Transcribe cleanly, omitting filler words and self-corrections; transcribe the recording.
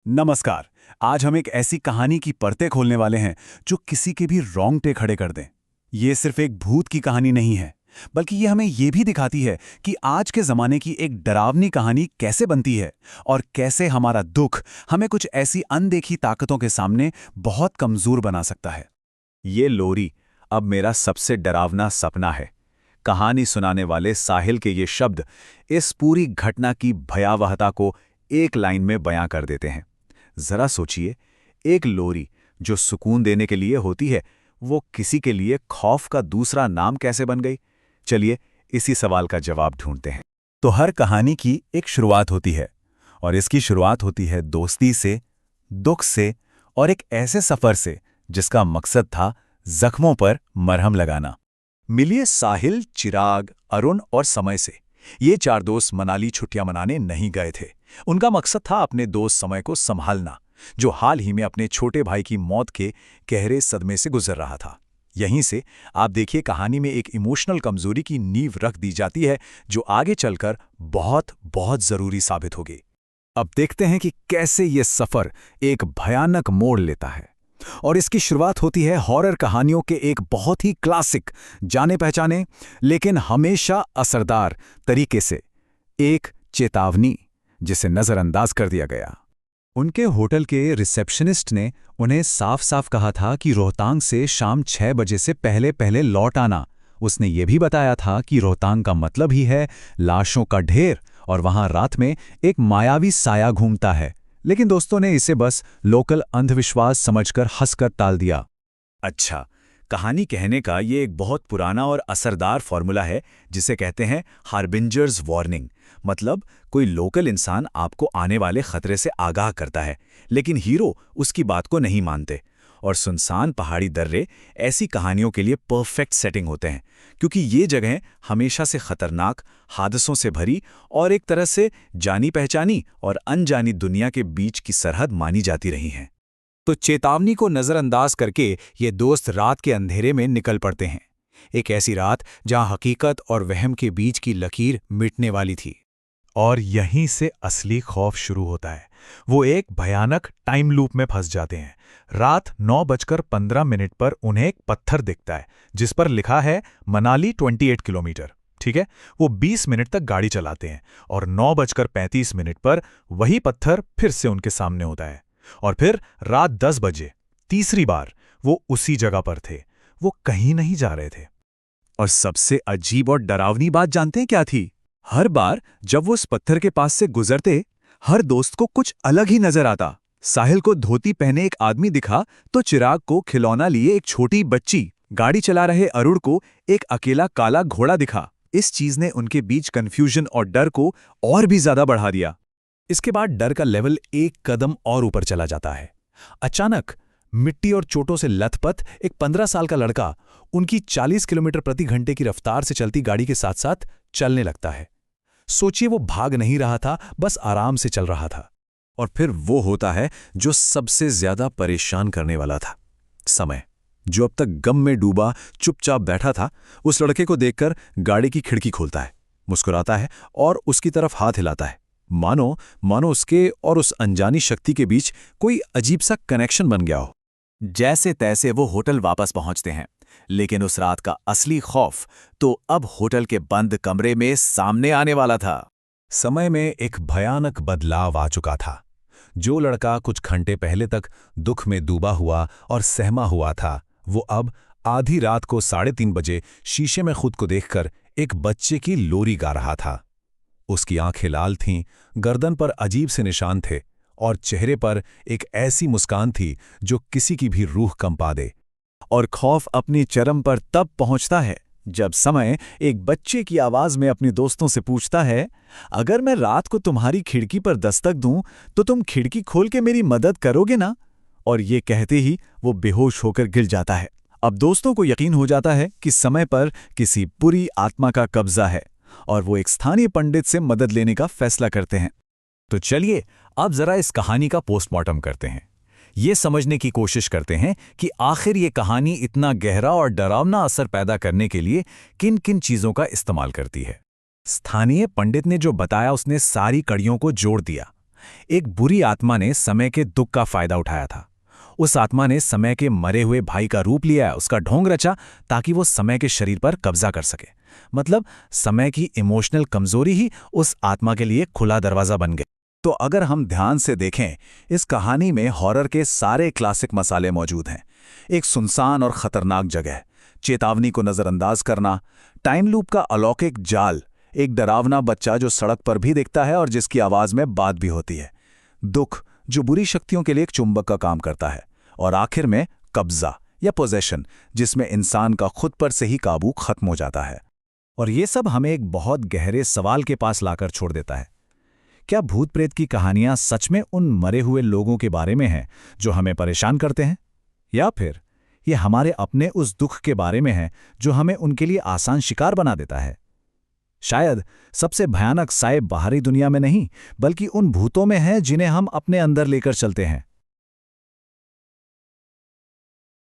नमस्कार। आज हम एक ऐसी कहानी की परतें खोलने वाले हैं जो किसी के भी रोंगटे खड़े कर दें। ये सिर्फ एक भूत की कहानी नहीं है, बल्कि ये हमें ये भी दिखाती है कि आज के ज़माने की एक डरावनी कहानी कैसे बनती है और कैसे हमारा दुख हमें कुछ ऐसी अनदेखी ताकतों के सामने बहुत कमज़ोर बना सकता है। ये लोरी अब मेरा सबसे डरावना सपना है। कहानी सुनाने वाले साहिल के ये शब्द इस पूरी घटना की भयावहता को एक लाइन में बयां कर देते हैं। जरा सोचिए, एक लोरी जो सुकून देने के लिए होती है, वो किसी के लिए खौफ का दूसरा नाम कैसे बन गई? चलिए इसी सवाल का जवाब ढूंढते हैं। तो हर कहानी की एक शुरुआत होती है, और इसकी शुरुआत होती है दोस्ती से, दुख से और एक ऐसे सफर से जिसका मकसद था जख्मों पर मरहम लगाना। मिलिए साहिल, चिराग, अरुण और समय से। ये चार दोस्त मनाली छुट्टियां मनाने नहीं गए थे। उनका मकसद था अपने दोस्त समय को संभालना, जो हाल ही में अपने छोटे भाई की मौत के गहरे सदमे से गुजर रहा था। यहीं से आप देखिए, कहानी में एक इमोशनल कमजोरी की नींव रख दी जाती है जो आगे चलकर बहुत बहुत जरूरी साबित होगी। अब देखते हैं कि कैसे ये सफर एक भयानक मोड़ लेता है। और इसकी शुरुआत होती है हॉरर कहानियों के एक बहुत ही क्लासिक, जाने पहचाने लेकिन हमेशा असरदार तरीके से, एक चेतावनी जिसे नजरअंदाज कर दिया गया। उनके होटल के रिसेप्शनिस्ट ने उन्हें साफ साफ कहा था कि रोहतांग से शाम 6 बजे से पहले पहले लौट आना। उसने ये भी बताया था कि रोहतांग का मतलब ही है लाशों का ढेर, और वहां रात में एक मायावी साया घूमता है। लेकिन दोस्तों ने इसे बस लोकल अंधविश्वास समझकर हंसकर टाल दिया। अच्छा, कहानी कहने का ये एक बहुत पुराना और असरदार फॉर्मूला है जिसे कहते हैं हार्बिंजर्स वार्निंग। मतलब कोई लोकल इंसान आपको आने वाले खतरे से आगाह करता है, लेकिन हीरो उसकी बात को नहीं मानते। और सुनसान पहाड़ी दर्रे ऐसी कहानियों के लिए परफेक्ट सेटिंग होते हैं, क्योंकि ये जगहें हमेशा से खतरनाक, हादसों से भरी और एक तरह से जानी पहचानी और अनजानी दुनिया के बीच की सरहद मानी जाती रही हैं। तो चेतावनी को नजरअंदाज करके ये दोस्त रात के अंधेरे में निकल पड़ते हैं। एक ऐसी रात जहां हकीकत और वहम के बीच की लकीर मिटने वाली थी। और यहीं से असली खौफ शुरू होता है। वो एक भयानक टाइम लूप में फंस जाते हैं। रात 9:15 पर उन्हें एक पत्थर दिखता है जिस पर लिखा है मनाली 28 किलोमीटर। ठीक है, वो 20 मिनट तक गाड़ी चलाते हैं और 9:35 पर वही पत्थर फिर से उनके सामने होता है। और फिर रात 10 बजे तीसरी बार वो उसी जगह पर थे। वो कहीं नहीं जा रहे थे। और सबसे अजीब और डरावनी बात जानते हैं क्या थी? हर बार जब वो उस पत्थर के पास से गुजरते, हर दोस्त को कुछ अलग ही नजर आता। साहिल को धोती पहने एक आदमी दिखा तो चिराग को खिलौना लिए एक छोटी बच्ची, गाड़ी चला रहे अरुण को एक अकेला काला घोड़ा दिखा। इस चीज ने उनके बीच कंफ्यूजन और डर को और भी ज्यादा बढ़ा दिया। इसके बाद डर का लेवल एक कदम और ऊपर चला जाता है। अचानक मिट्टी और चोटों से लथपथ एक 15 साल का लड़का उनकी 40 किलोमीटर प्रति घंटे की रफ्तार से चलती गाड़ी के साथ साथ चलने लगता है। सोचिए, वो भाग नहीं रहा था, बस आराम से चल रहा था। और फिर वो होता है जो सबसे ज्यादा परेशान करने वाला था। समय, जो अब तक गम में डूबा चुपचाप बैठा था, उस लड़के को देखकर गाड़ी की खिड़की खोलता है, मुस्कुराता है और उसकी तरफ हाथ हिलाता है। मानो मानो उसके और उस अनजानी शक्ति के बीच कोई अजीब सा कनेक्शन बन गया हो। जैसे तैसे वो होटल वापस पहुंचते हैं, लेकिन उस रात का असली खौफ तो अब होटल के बंद कमरे में सामने आने वाला था। समय में एक भयानक बदलाव आ चुका था। जो लड़का कुछ घंटे पहले तक दुख में डूबा हुआ और सहमा हुआ था, वो अब आधी रात को 3:30 बजे शीशे में खुद को देखकर एक बच्चे की लोरी गा रहा था। उसकी आंखें लाल थीं, गर्दन पर अजीब से निशान थे और चेहरे पर एक ऐसी मुस्कान थी जो किसी की भी रूह कंपा दे। और खौफ अपनी चरम पर तब पहुंचता है जब समय एक बच्चे की आवाज में अपने दोस्तों से पूछता है, अगर मैं रात को तुम्हारी खिड़की पर दस्तक दूं तो तुम खिड़की खोल के मेरी मदद करोगे ना? और ये कहते ही वो बेहोश होकर गिर जाता है। अब दोस्तों को यकीन हो जाता है कि समय पर किसी बुरी आत्मा का कब्जा है और वो एक स्थानीय पंडित से मदद लेने का फैसला करते हैं। तो चलिए अब जरा इस कहानी का पोस्टमार्टम करते हैं। ये समझने की कोशिश करते हैं कि आखिर ये कहानी इतना गहरा और डरावना असर पैदा करने के लिए किन किन चीजों का इस्तेमाल करती है। स्थानीय पंडित ने जो बताया उसने सारी कड़ियों को जोड़ दिया। एक बुरी आत्मा ने समय के दुख का फायदा उठाया था। उस आत्मा ने समय के मरे हुए भाई का रूप लिया, उसका ढोंग रचा ताकि वो समय के शरीर पर कब्जा कर सके। मतलब समय की इमोशनल कमजोरी ही उस आत्मा के लिए खुला दरवाजा बन गई। तो अगर हम ध्यान से देखें, इस कहानी में हॉरर के सारे क्लासिक मसाले मौजूद हैं। एक सुनसान और खतरनाक जगह, चेतावनी को नजरअंदाज करना, टाइम लूप का अलौकिक जाल, एक डरावना बच्चा जो सड़क पर भी दिखता है और जिसकी आवाज में बात भी होती है, दुख जो बुरी शक्तियों के लिए एक चुंबक का काम करता है, और आखिर में कब्जा या पोजेशन, जिसमें इंसान का खुद पर से ही काबू खत्म हो जाता है। और ये सब हमें एक बहुत गहरे सवाल के पास लाकर छोड़ देता है। क्या भूत प्रेत की कहानियां सच में उन मरे हुए लोगों के बारे में हैं जो हमें परेशान करते हैं, या फिर ये हमारे अपने उस दुख के बारे में है जो हमें उनके लिए आसान शिकार बना देता है? शायद सबसे भयानक साए बाहरी दुनिया में नहीं, बल्कि उन भूतों में है जिन्हें हम अपने अंदर लेकर चलते हैं।